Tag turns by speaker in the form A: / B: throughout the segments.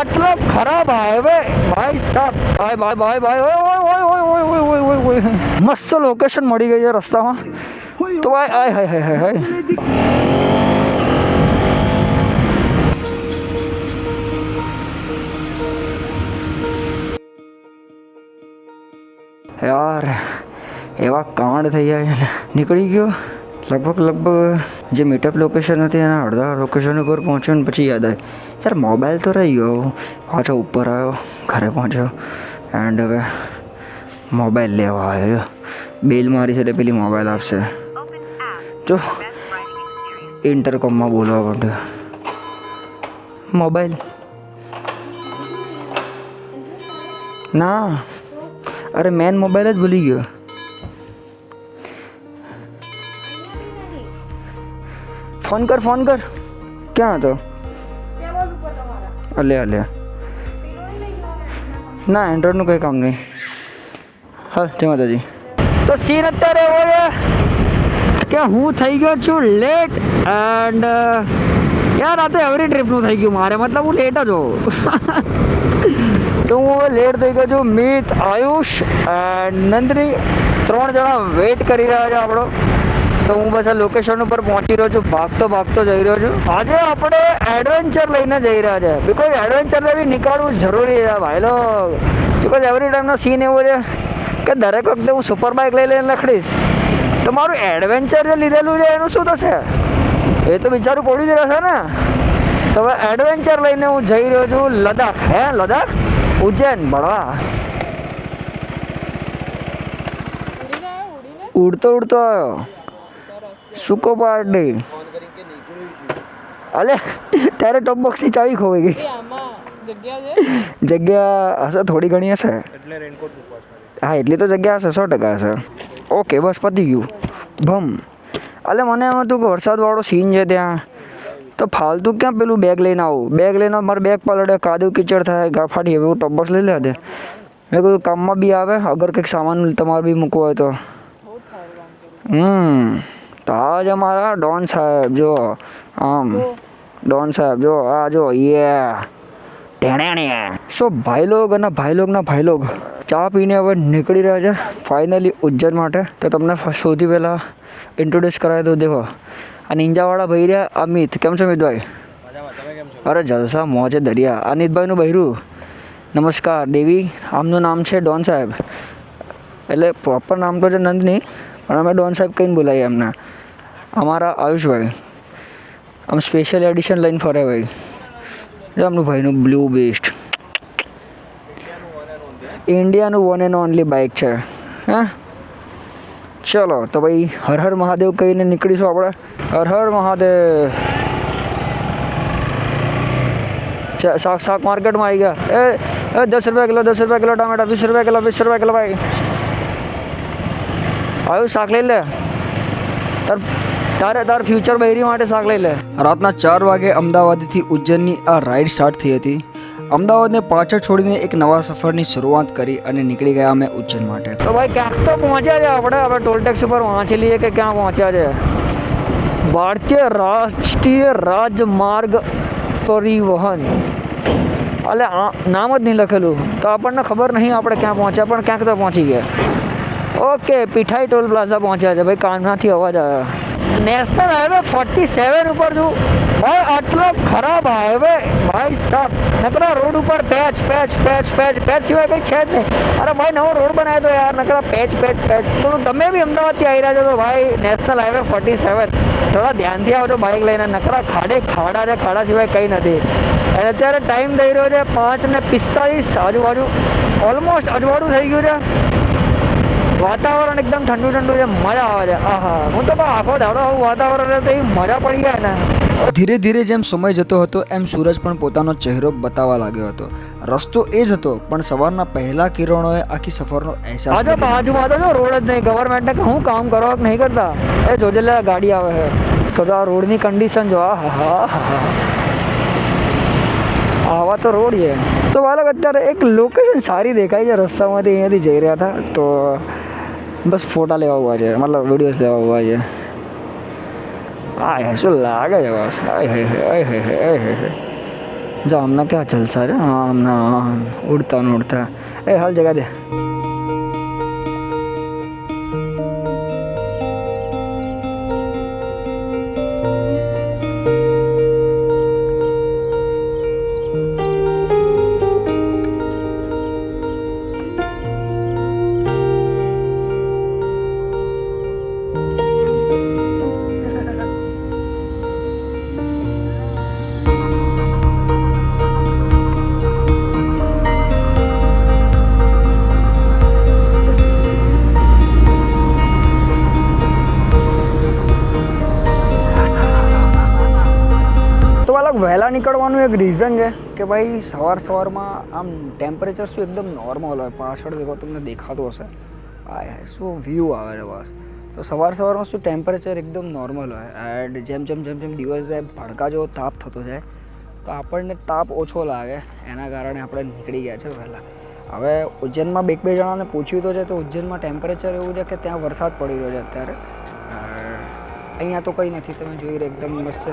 A: આટલો ખરાબ હાઈવે ભાઈ સાહેબ ભાઈ ભાઈ ભાઈ ભાઈ ઓય ઓય ઓય ઓય ઓય ઓય ઓય ઓય મસ્ત લોકેશન મળી ગઈ છે રસ્તામાં તો ભાઈ આય હાય હાય હાય હાય યાર એવા કાંડ થઈ જાય છે ને નીકળી ગયો લગભગ જે મીટઅપ લોકેશન હતી એના અડધા લોકેશન ઉપર પહોંચ્યો ને પછી યાદ આવે યાર મોબાઈલ તો રહી ગયો પાછો ઉપર આવ્યો ઘરે પહોંચ્યો એન્ડ હવે મોબાઈલ લેવા આવ્યો બેલ મારી છે એટલે પેલી મોબાઈલ આપશે જો ઇન્ટરકોમમાં બોલવા માંડ્યો મોબાઈલ ના અરે મેન મોબાઈલ જ ભૂલી ગયો फोन कर क्या હતો અલે ના એન્ડ્રોઈડનું કંઈ કામ નહીં હા જય માતાજી તો સીન અત્યારે એવો છે કે હું થઈ ગયો છું લેટ એન્ડ યાર આ તો એવરી ટ્રીપનું થઈ ગયું મારે મતલબ હું લેટ જ હોઉં તો હું લેટ થઈ ગયો છું મિત આયુષ એન્ડ નંદની 3 જણા વેઇટ કરી રહ્યા છે આપણો તો હું બસ આ લોકેશન ઉપર પહોંચી રહ્યો છું ભાગતો જઈ રહ્યો છું આજે આપણે એડવેન્ચર લઈને જઈ રહ્યા છે બિકોઝ એડવેન્ચરને બી નીકાળવું જરૂરી છે ભાઈ લોગ બિકોઝ એવરી ટાઈમનો સીન એવો છે કે દરેક વખતે હું સુપર બાઇક લઈને લખડીશ તો મારું એડવેન્ચર જે લીધેલું છે એનું શું થશે એ તો બિચારું પડી જ રહેશે ને તો હવે એડવેન્ચર લઈને હું જઈ રહ્યો છું લદ્દાખ લદ્દાખ ઉજ્જૈન ભણવા ઉડતો આવ્યો સુકો પાર્ટી અલે ત્યારે ટોપ બોક્સની ચાવી ખોવાઈ ગઈ જગ્યા હશે થોડી ઘણી હશે હા એટલી તો જગ્યા હશે 100% હશે ઓકે બસ પતી ગયું ભમ અલે મને એમ હતું કે વરસાદવાળો સીન છે ત્યાં તો ફાલતુ ક્યાં પેલું બેગ લઈને આવું બેગ લઈને મારે બેગ પલડે કાદવ કીચડ થાય ગાફાટી એવું ટોપ બોક્સ લઈ લે દે મેં કહ્યું કામમાં બી આવે અગર કંઈક સામાન તમારે બી મૂકવો હોય તો તો આજ અમારા ડોન સાહેબ જો આમ ડોન સાહેબ જો આ જો સો ભાઈ લોગ ચા પીને હવે નીકળી રહ્યા છે ફાઇનલી ઉજ્જૈન માટે તો તમને સૌથી પહેલાં ઇન્ટ્રોડ્યુસ કરાવી દો દેખો આ નિંજાવાળા ભાઈ રહ્યા અમિત કેમ છો અમિતભાઈ અરે જલસા મોજે દરિયા અનિતભાઈનું બહેરું નમસ્કાર દેવી આમનું નામ છે ડોન સાહેબ એટલે પ્રોપર નામ તો છે નંદની પણ અમે ડોન સાહેબ કહીને બોલાવીએ એમને અમારા આયુષભાઈ આમ સ્પેશિયલ એડિશન લઈને ફરે ભાઈ જો આમનું ભાઈનું બ્લુ બેસ્ટ ઇન્ડિયાનું વન એન્ડ ઓનલી બાઇક છે હા ચલો તો ભાઈ હર હર મહાદેવ કહીને નીકળીશું આપણે હર હર મહાદેવ શાક માર્કેટમાં આવી ગયા એ 10 રૂપિયા કિલો ટામેટા 20 રૂપિયા કિલો ભાઈ આવ્યું શાક લઈ લે તાર ફ્યુચર બહેરી માટે શાક લઈ લે રાતના 4 વાગે અમદાવાદથી ઉજ્જૈનની આ રાઈડ સ્ટાર્ટ થઈ હતી અમદાવાદને પાછળ છોડીને એક નવા સફરની શરૂઆત કરી અને નીકળી ગયા અમે ઉજ્જૈન માટે તો ભાઈ ક્યાંક તો પહોંચ્યા છે આપણે ટોલ ટેક્સ ઉપર વાંચી લઈએ કે ક્યાં પહોંચ્યા છે ભારતીય રાષ્ટ્રીય રાજમાર્ગ પરિવહન એટલે નામ જ નહીં લખેલું તો આપણને ખબર નહીં આપણે ક્યાં પહોંચ્યા પણ ક્યાંક તો પહોંચી ગયા ઓકે પીઠાઈ ટોલ પ્લાઝા પહોંચ્યા છે ભાઈ કાનમાંથી અવાજ આવ્યો નેશનલ હાઈવે 47 ઉપર છું ભાઈ આટલો ખરાબ હાઈવે ભાઈ સાહેબ નકરા રોડ ઉપર પેચ સિવાય કંઈ છે જ નહીં અરે ભાઈ નવો રોડ બનાવ્યો તો યાર નકરા પેચ તો તમે બી અમદાવાદથી આવી રહ્યા છો તો ભાઈ નેશનલ હાઈવે 47 થોડા ધ્યાનથી આવજો બાઇક લઈને નકરા ખાડા છે ખાડા સિવાય કંઈ નથી અને અત્યારે ટાઈમ થઈ રહ્યો છે 5:45 આજુબાજુ ઓલમોસ્ટ અજવાળું થઈ ગયું છે વાતાવરણ એકદમ ઠંડુ છે મજા આવે છે આહા હું તો આખો દાડો આવું વાતાવરણ તો એ મજા પડી જાય ને ધીરે ધીરે જેમ સમય જતો હતો એમ સૂરજ પણ પોતાનો ચહેરો બતાવવા લાગ્યો હતો રસ્તો એ જ હતો પણ સવારના પહેલા કિરણોએ આખી સફરનો અહેસાસ બાજુમાં તો જો રોડ જ નહીં ગવર્મેન્ટને હું કામ કરવા નહીં કરતા એ જોજે ગાડી આવે છે તો આ રોડની કન્ડિશન જો આવા તો રોડ છે તો બાળક અત્યારે એક લોકેશન સારી દેખાય છે રસ્તામાંથી અહીંયાથી જઈ રહ્યા હતા તો બસ ફોટા લેવા ઉભા છે મતલબ વિડીયોઝ લેવા ઉભા છે હા શું લાગે છે બસ જો હમણાં ક્યાં જલસા છે, હા હમણાં ઉડતા ને ઉડતા. એ હાલ જગા દે. વહેલા નીકળવાનું એક રીઝન છે કે ભાઈ સવારમાં આમ ટેમ્પરેચર શું એકદમ નોર્મલ હોય. પાછળ દેખો તમને દેખાતું હશે, આ શું વ્યૂ આવે છે બસ. તો સવારમાં શું ટેમ્પરેચર એકદમ નોર્મલ હોય. એન્ડ જેમ દિવસ જાય ભડકા જેવો તાપ થતો જાય તો આપણને તાપ ઓછો લાગે. એના કારણે આપણે નીકળી ગયા છે વહેલા. હવે ઉજ્જૈનમાં બે જણાને પૂછ્યું તો છે, તો ઉજ્જૈનમાં ટેમ્પરેચર એવું છે કે ત્યાં વરસાદ પડી રહ્યો છે અત્યારે. અહીંયા તો કંઈ નથી, તમે જોઈ રહ્યા એકદમ મસ્ત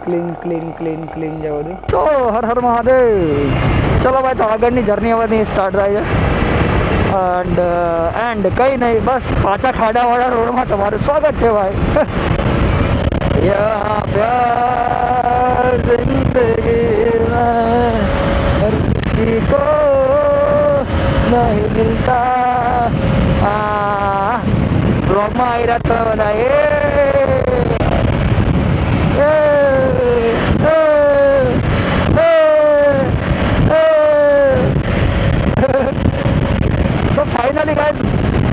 A: ક્લીન છે બધું. તો હર હર મહાદેવ. ચલો ભાઈ, તો આગળની જર્ની હવે સ્ટાર્ટ થાય છે. એન્ડ કંઈ નહીં, બસ પાછા ખાડાવાળા રોડમાં તમારું સ્વાગત છે ભાઈ. યહાં પ્યાર જિંદગી મેં હર કિસી કો નહીં મિલતા. બ્લોગમાં આવી રહ્યા તો બધા સો ફાઇનલી ગાઈઝ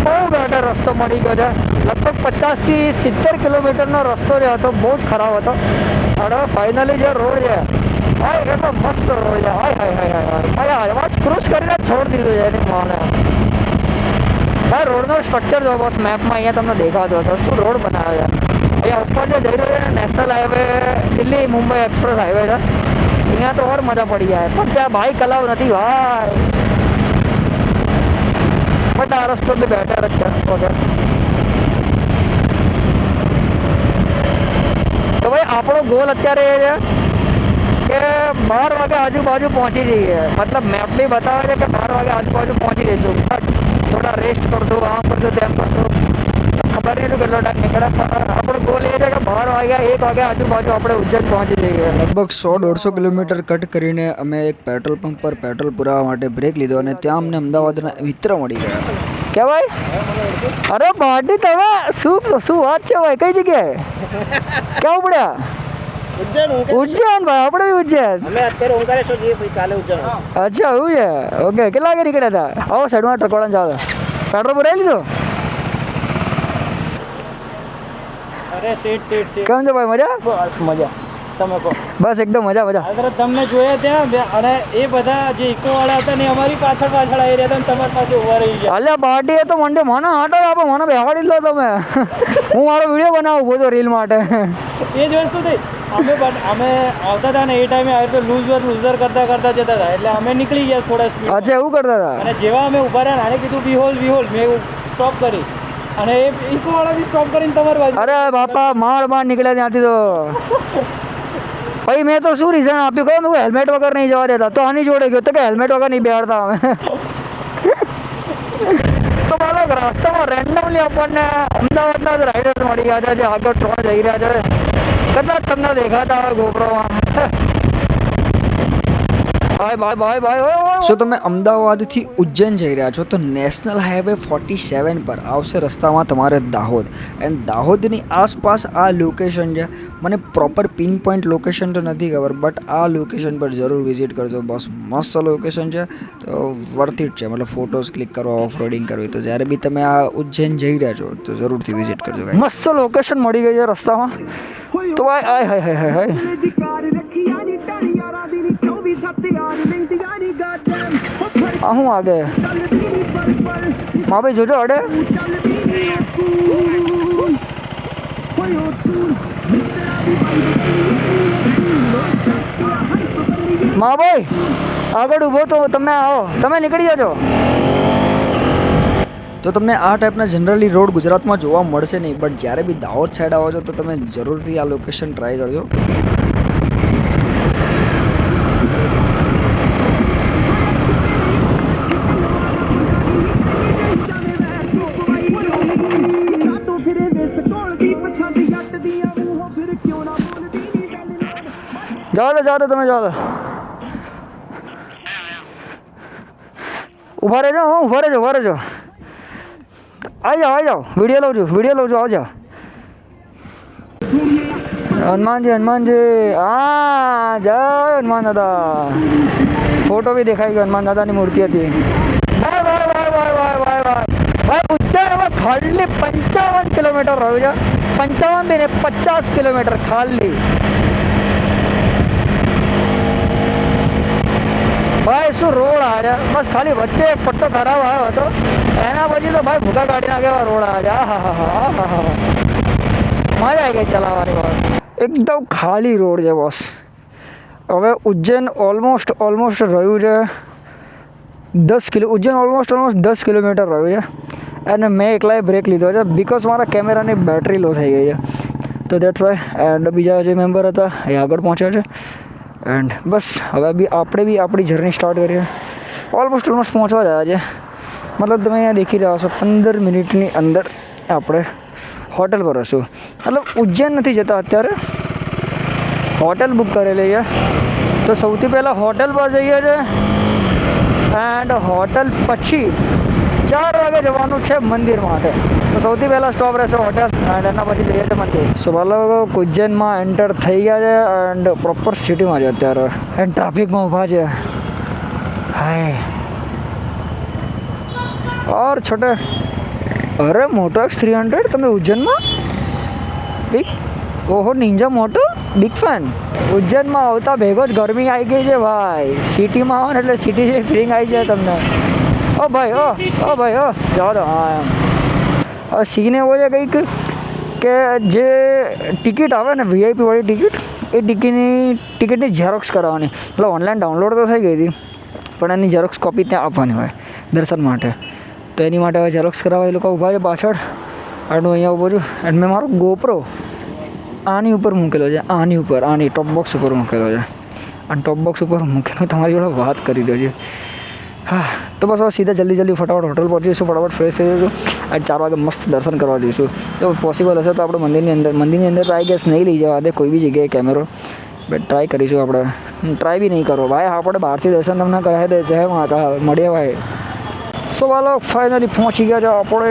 A: બહુ બેટર રસ્તો મળી ગયો છે. લગભગ 50 થી 70 કિલોમીટરનો રસ્તો જે હતો બહુ જ ખરાબ હતો. અને ફાઇનલી જે રોડ છે ભાઈ એટલો મસ્ત રોડ છે. હાય આવાજ ક્રુઝ કરીને છોડી દીધું છે એની માને. ભાઈ રોડનો સ્ટ્રક્ચર જો બસ મેપમાં અહીંયા તમને દેખાતો હશે શું રોડ બનાવ્યો છે. અહીંયા ઉપર જે જઈ રહ્યો છે ને national highway Delhi Mumbai express highway છે. અહીંયા તો ઓર મજા પડી જાય, પણ ત્યાં બાઇક અલાવ નથી ભાઈ. બટ આ રસ્તો બી બેટર જ છે. ઓકે તો ભાઈ આપણો ગોલ અત્યારે એ છે કે 12 વાગે આજુબાજુ પહોંચી જઈએ. મતલબ મેપ બી બતાવે છે કે 12 વાગે આજુબાજુ પહોંચી જઈશું. બટ થોડા રેસ્ટ કરશું, આમ કરશું તેમ કરશું, ખબર નહીં કેટલો ટાઈમ નીકળે. આપણો ગોલ એ છે કે 12 વાગ્યા 1 વાગ્યા આજુબાજુ આપણે ઉજ્જૈન પહોંચી જઈએ. લગભગ 100-150 કિલોમીટર કટ કરીને અમે એક પેટ્રોલ પંપ પર પેટ્રોલ પુરાવા માટે બ્રેક લીધો અને ત્યાં અમને અમદાવાદના મિત્ર મળી ગયા. કે ભાઈ અરે બાડી તમે શું વાત છે ભાઈ, કઈ જગ્યાએ ક્યાં ઉપડ્યા? ઉજ્જૈન ભાઈ, આપણે બી ઉજ્જૈન. અમે અત્યારે ઓમકારેશ્વર જઈએ, પછી કાલે ઉજ્જૈન. અચ્છા એવું છે. ઓકે કેટલા વાગે નીકળ્યા હતા? આવો સાઈડમાં ટ્રકોડાને જાવ. પેટ્રોલ પુરાવી લીધું?
B: અરે સીટ
A: કેમ છે ભાઈ, મજા?
B: બસ મજા. તમે કહો.
A: બસ એકદમ મજા.
B: તમને જોયા ત્યાં, અને એ બધા જે ઇકો વાળા હતા ને અમારી પાછળ આવી રહ્યા હતા ને તમારી પાસે ઉભા રહી ગયા.
A: અલ્યા પાર્ટી એ તો મને આટો આપો, મને બેહાડી લો તમે. હું મારો વિડીયો બનાવું બધો રીલ માટે.
B: એ જ વસ્તુ થઈ. અમે આવતા હતા ને એ ટાઈમે આવી તો લૂઝર કરતા જતા હતા, એટલે અમે નીકળી ગયા થોડા સ્પીડ.
A: અચ્છા એવું કરતા હતા.
B: અને જેવા અમે ઉભા રહ્યા આને કીધું બી હોલ્ડ મેં સ્ટોપ કરી, અને એ ઇકો વાળા બી સ્ટોપ કરીને તમારી બાજુ.
A: અરે બાપા માળ નીકળ્યા ત્યાંથી તો. ભાઈ મેં તો શું રીઝન આપ્યું કહું, હું હેલ્મેટ વગર નહીં જવા દેતા. તો આની જોડે ગયો તો કે હેલ્મેટ વગર નહીં બેહાડતા અમે. તો બાળક રસ્તામાં રેન્ડમલી આપણને અમદાવાદના જ રાઇડર્સ મળી ગયા છે જે આગળ 3 જઈ રહ્યા છે. કદાચ તમને દેખાતા હોય ગોપ્રોમાં. જો તમે અમદાવાદથી ઉજ્જૈન જઈ રહ્યા છો તો નેશનલ હાઈવે 47 પર આવશે રસ્તામાં તમારે દાહોદ. એન્ડ દાહોદની આસપાસ આ લોકેશન છે. મને પ્રોપર પિન પોઈન્ટ લોકેશન તો નથી ખબર, બટ આ લોકેશન પર જરૂર વિઝિટ કરજો. બસ મસ્ત લોકેશન છે, તો વર્થ ઇટ છે. મતલબ ફોટોઝ ક્લિક કરવા, ઓફ રોડિંગ કરવી, તો જ્યારે બી તમે આ ઉજ્જૈન જઈ રહ્યા છો તો જરૂરથી વિઝિટ કરજો. મસ્ત લોકેશન મળી ગઈ છે રસ્તામાં. તો ભાઈ હાય હું આગે ભાઈ જોજો અડે. ભાઈ આગળ ઊભો તો તમે આવો, તમે નીકળી જજો. તો તમને આ ટાઈપના જનરલી રોડ ગુજરાતમાં જોવા મળશે નહીં, બટ જ્યારે બી દાહોદ સાઈડ આવો છો તો તમે જરૂરથી આ લોકેશન ટ્રાય કરજો. જાઓ તો તમે જાઓ તો ઊભા રહેજો ઊભા રહેજો આવી જાઓ વિડીયો લઉં છું આવજો હનુમાનજી હા જય હનુમાન દાદા ફોટો બી દેખાઈ ગયો હનુમાન દાદાની મૂર્તિ હતી ભાઈ ઉજ્જૈનમાં ખાલી 55 કિલોમીટર રહ્યું છે 55 બી ને 50 કિલોમીટર ખાલી ભાઈ શું રોડ આવ્યા બસ ખાલી વચ્ચે એક પટ્ટો ખરાબ આવ્યો હતો એના પછી તો ભાઈ ભૂકા કાઢી નાખે એવા રોડ આવ્યા હા મજા આવી ગઈ ચલાવવાની બસ એકદમ ખાલી રોડ છે બસ હવે ઉજ્જૈન ઓલમોસ્ટ રહ્યું છે ઉજ્જૈન ઓલમોસ્ટ 10 કિલોમીટર રહ્યું છે અને મેં એકલાએ બ્રેક લીધો છે બિકોઝ મારા કેમેરાની બેટરી લો થઈ ગઈ છે તો દેટ્સ વાય એન્ડ બીજા જે મેમ્બર હતા એ આગળ પહોંચ્યા છે એન્ડ બસ હવે આપણે બી આપણી જર્ની સ્ટાર્ટ કરીએ ઓલમોસ્ટ પહોંચવા જાય છે મતલબ તમે અહીંયા દેખી રહ્યા છો 15 મિનિટની અંદર આપણે હોટલ પર હશું મતલબ ઉજ્જૈન નથી જતા અત્યારે હોટલ બુક કરેલી છે તો સૌથી પહેલાં હોટલ પર જઈએ છીએ એન્ડ હોટલ પછી 4 વાગે જવાનું છે મંદિર માટે તો સૌથી પહેલાં સ્ટોપ રહેશે હોટલ એન્ડ એના પછી જઈએ છીએ મંદિર સો લોકો ઉજ્જૈનમાં એન્ટર થઈ ગયા છે એન્ડ પ્રોપર સિટીમાં છે અત્યારે એન્ડ ટ્રાફિકમાં ઊભા છે હાય ઓર છોટે અરે મોટો X300 તમે ઉજ્જૈનમાં બિગ ઓહો નિંજા મોટો બિગ ફેન ઉજ્જૈનમાં આવતા ભેગો જ ગરમી આવી ગઈ છે ભાઈ સિટીમાં આવો ને એટલે સિટી જેવી ફિલિંગ આવી જાય તમને ઓ ભાઈ જાઓ તો હા એમ સીન એવો છે કંઈક કે જે ટિકિટ આવે ને VIP વાળી ટિકિટ એ ટિકિટની ઝેરોક્સ કરાવવાની એટલે ઓનલાઈન ડાઉનલોડ તો થઈ ગઈ હતી પણ એની ઝેરોક્સ કોપી ત્યાં આપવાની હોય દર્શન માટે તો એની માટે હવે ઝેરોક્સ કરાવવા એ લોકો ઊભા છે પાછળ અને હું અહીંયા ઊભો છું એન્ડ મેં મારો GoPro આની ઉપર મૂકેલો છે આની ટોપ બોક્સ ઉપર મૂકેલો છે અને ટોપ બોક્સ ઉપર મૂકેલો તમારી જોડે વાત કરી દો છે હા તો બસ હવે સીધા જલ્દી ફટાફટ હોટલ પહોંચી જઈશું ફટાફટ ફ્રેશ થઈ જઈશું અને 4 વાગે મસ્ત દર્શન કરવા જઈશું જો પોસિબલ હશે તો આપણે મંદિરની અંદર ટ્રાય ગેસ નહીં લઈ જવા દે કોઈ બી જગ્યાએ કેમેરો બટ ટ્રાય કરીશું આપણે ટ્રાય બી નહીં કરો ભાઈ આપણે બહારથી દર્શન તમને કરાવી દે જય માતા મળીએ ભાઈ સો વાલો ફાઇનલી પહોંચી ગયા છે આપણે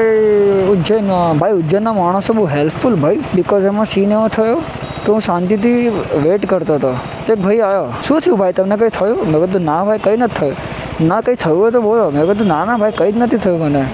A: ઉજ્જૈન ભાઈ ઉજ્જૈનના માણસો બહુ હેલ્પફુલ ભાઈ બિકોઝ એમાં સીન એવો થયો કે હું શાંતિથી વેઇટ કરતો હતો એક ભાઈ આવ્યો શું થયું ભાઈ તમને કંઈ થયું મેં કીધું ના ભાઈ કંઈ નથી થયું ના કંઈ થયું હોય તો બોલો મેં કીધું ના ભાઈ કંઈ જ નથી થયું મને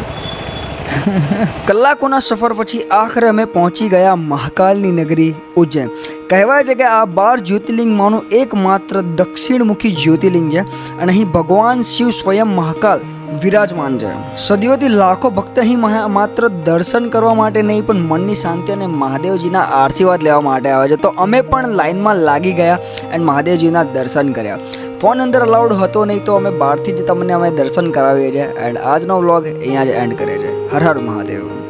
C: કલાકોના સફર પછી આખરે અમે પહોંચી ગયા મહાકાલની નગરી ઉજ્જૈન કહેવાય છે કે આ 12 જ્યોતિર્લિંગમાંનું એકમાત્ર દક્ષિણમુખી જ્યોતિર્લિંગ છે અને અહીં ભગવાન શિવ સ્વયં મહાકાલ વિરાજમાન છે સદીઓથી લાખો ભક્ત અહીં માત્ર દર્શન કરવા માટે નહીં પણ મનની શાંતિ અને મહાદેવજીના આશીર્વાદ લેવા માટે આવે છે તો અમે પણ લાઈનમાં લાગી ગયા અને મહાદેવજીના દર્શન કર્યા ફોન અંદર અલાઉડ હતો નહીં તો અમે બહારથી જ તમને અમે દર્શન કરાવીએ છીએ એન્ડ આજનો વ્લોગ અહીંયા જ એન્ડ કરે છે હર હર મહાદેવ